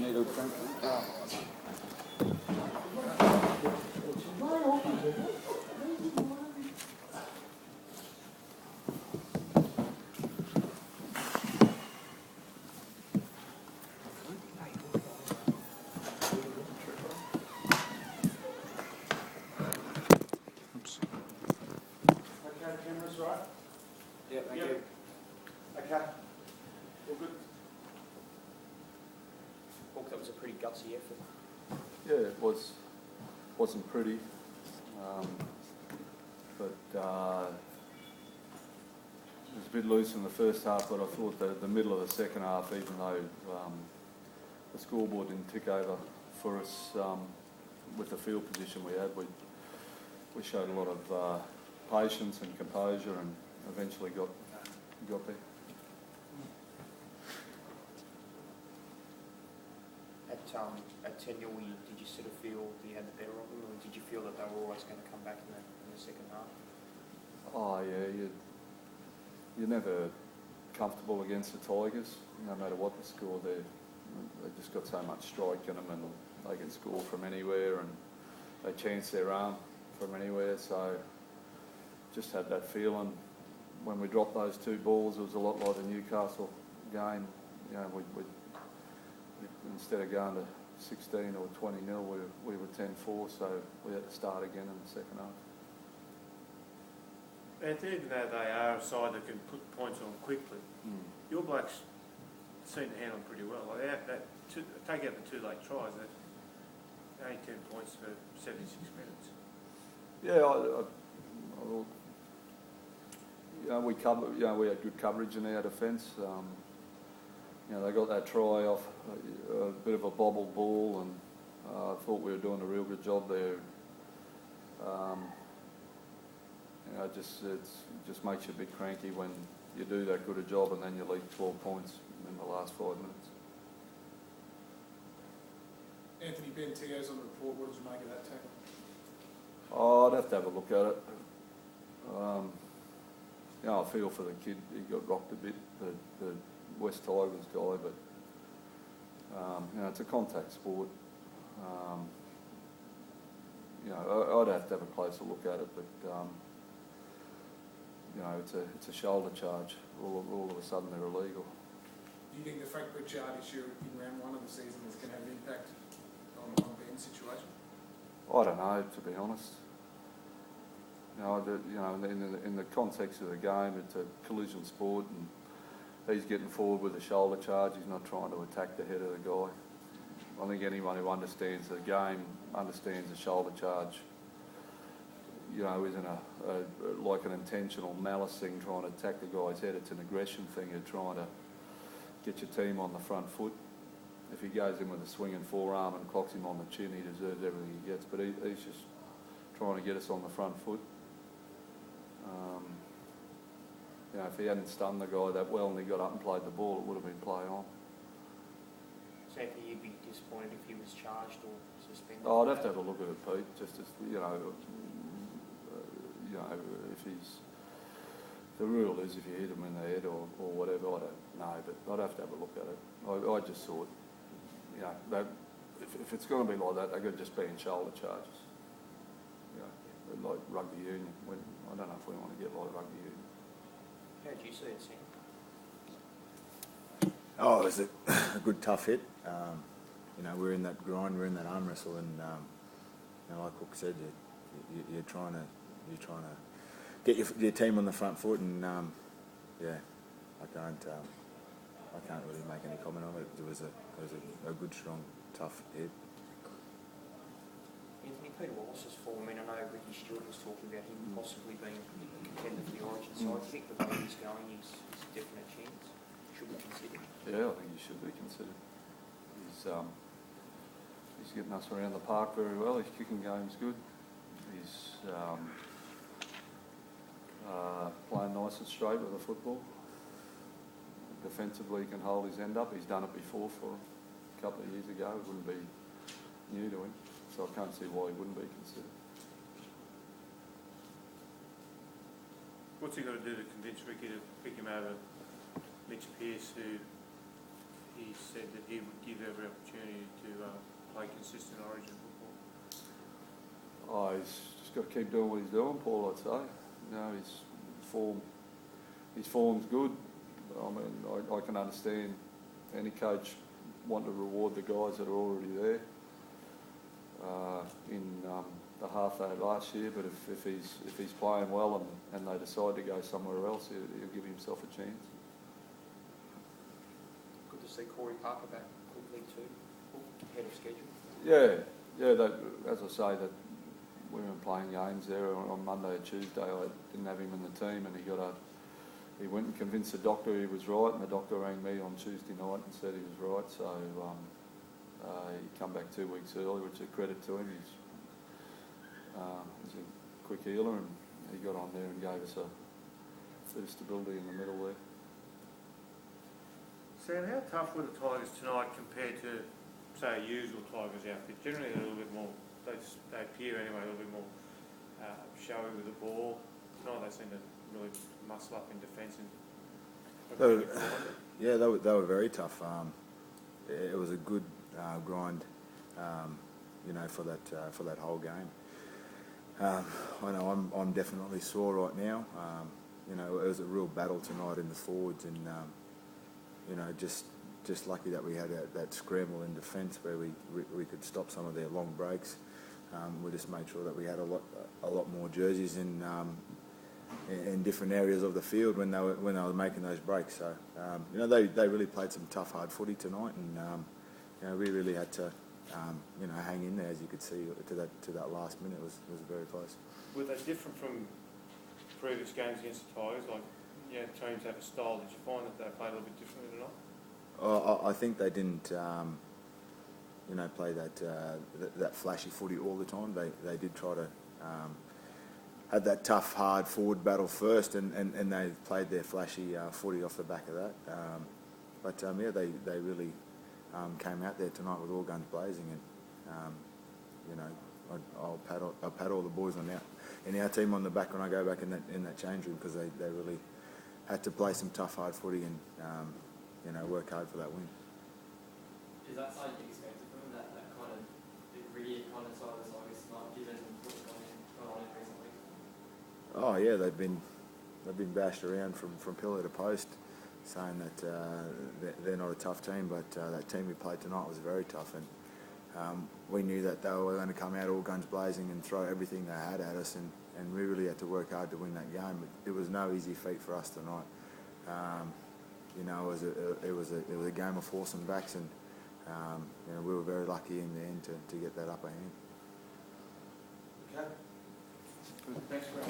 need a drink? Oops. Okay, cameras right? Yeah, thank you. Okay. All good. Look, that was a pretty gutsy effort. Yeah, it wasn't pretty, but it was a bit loose in the first half. But I thought that the middle of the second half, even though the scoreboard didn't tick over for us with the field position we had, we showed a lot of patience and composure, and eventually got there. At 10-0, did you sort of feel that you had the better of them, or did you feel that they were always going to come back in the second half? Oh yeah, you're never comfortable against the Tigers, no matter what the score. They just got so much strike in them, and they can score from anywhere, and they chance their arm from anywhere. So just had that feeling when we dropped those two balls. It was a lot like the Newcastle game. You know, we instead of going to 16 or 20-0, we were 10-4, so we had to start again in the second half. Anthony, even though they are a side that can put points on quickly, your blokes seem to handle them pretty well. Like take out the two late tries, they're only 10 points for 76 minutes. Yeah, we had good coverage in our defence. They got that try off a bit of a bobbled ball, and I thought we were doing a real good job there. It just makes you a bit cranky when you do that good a job and then you leak 12 points in the last 5 minutes. Anthony, Ben Teo's on the report. What did you make of that tackle? Oh, I'd have to have a look at it. I feel for the kid. He got rocked a bit, the West Tigers guy, but it's a contact sport. I'd have to have a closer look at it, but it's a shoulder charge. All of a sudden they're illegal. Do you think the Frank Pritchard issue in round 1 of the season is going to have an impact on Ben's situation? I don't know, to be honest. In the context of the game, it's a collision sport, and he's getting forward with a shoulder charge. He's not trying to attack the head of the guy. I think anyone who understands the game understands a shoulder charge, isn't like an intentional malice thing trying to attack the guy's head. It's an aggression thing. You're trying to get your team on the front foot. If he goes in with a swinging forearm and clocks him on the chin, he deserves everything he gets. But he's just trying to get us on the front foot. If he hadn't stunned the guy that well and he got up and played the ball, it would have been play on. So Anthony, you'd be disappointed if he was charged or suspended? Oh, I'd have to have a look at it, Pete. Just as if he's, the rule is if you hit him in the head or whatever, I don't know, but I'd have to have a look at it. I just thought, if it's going to be like that, they've got to just be in shoulder charges. Like rugby union. I don't know if we want to get like rugby union. How did you see it, Sam? Oh, it was a good tough hit. We're in that grind, we're in that arm wrestle, and like Hook said, you're trying to get your team on the front foot, and I can't really make any comment on it. It was a good, strong, tough hit. Anthony, Peter Wallace's form. I know Ricky Stewart was talking about him possibly being a contender for the Origin side. Do you think the way he's going is a definite chance? Should we consider? Yeah, I think he should be considered. He's getting us around the park very well. His kicking game's good. He's playing nice and straight with the football. Defensively, he can hold his end up. He's done it before for a couple of years ago. It wouldn't be new to him. So I can't see why he wouldn't be considered. What's he got to do to convince Ricky to pick him over Mitch Pearce, who he said that he would give every opportunity to play consistent Origin football. Oh, he's just got to keep doing what he's doing, Paul, I'd say. You know, his form's good. I mean, I can understand any coach want to reward the guys that are already there in the half they had last year, but if he's playing well and they decide to go somewhere else, he'll give himself a chance. Good to see Corey Parker back quickly too, ahead of schedule. Yeah. As I say, that we weren't playing games there on Monday or Tuesday. I didn't have him in the team, and he went and convinced the doctor he was right, and the doctor rang me on Tuesday night and said he was right. So he come back 2 weeks early, which is a credit to him. He's a quick healer, and he got on there and gave us a bit of stability in the middle there. Sam, how tough were the Tigers tonight compared to, say, a usual Tigers outfit? Generally, they're a little bit more. They appear anyway a little bit more showy with the ball. Tonight they seem to really muscle up in defence and. Yeah, they were very tough. It was a good grind, for that whole game. I know I'm definitely sore right now. It was a real battle tonight in the forwards, and just lucky that we had that scramble in defence where we could stop some of their long breaks. We just made sure that we had a lot more jerseys in different areas of the field when they were making those breaks. So they really played some tough, hard footy tonight, and we really had to hang in there, as you could see, to that last minute. It was very close. Were they different from previous games against the Tigers? Like, teams have a style. Did you find that they played a little bit differently tonight? I think they didn't, play that flashy footy all the time. They did try to had that tough, hard forward battle first, and they played their flashy footy off the back of that. They really came out there tonight with all guns blazing, and I'll pat all the boys in our team on the back when I go back in that change room, because they really had to play some tough, hard footy and work hard for that win. Is that something you expected from them, that kind of gritty kind of side of the Tigers tonight, given what's gone on in recent weeks? Oh yeah, they've been bashed around from pillar to post, saying that they're not a tough team, but that team we played tonight was very tough, and we knew that they were going to come out all guns blazing and throw everything they had at us, and we really had to work hard to win that game. It was no easy feat for us tonight. It was a game of force and backs, and we were very lucky in the end to get that upper hand. Okay. Thanks, Graham.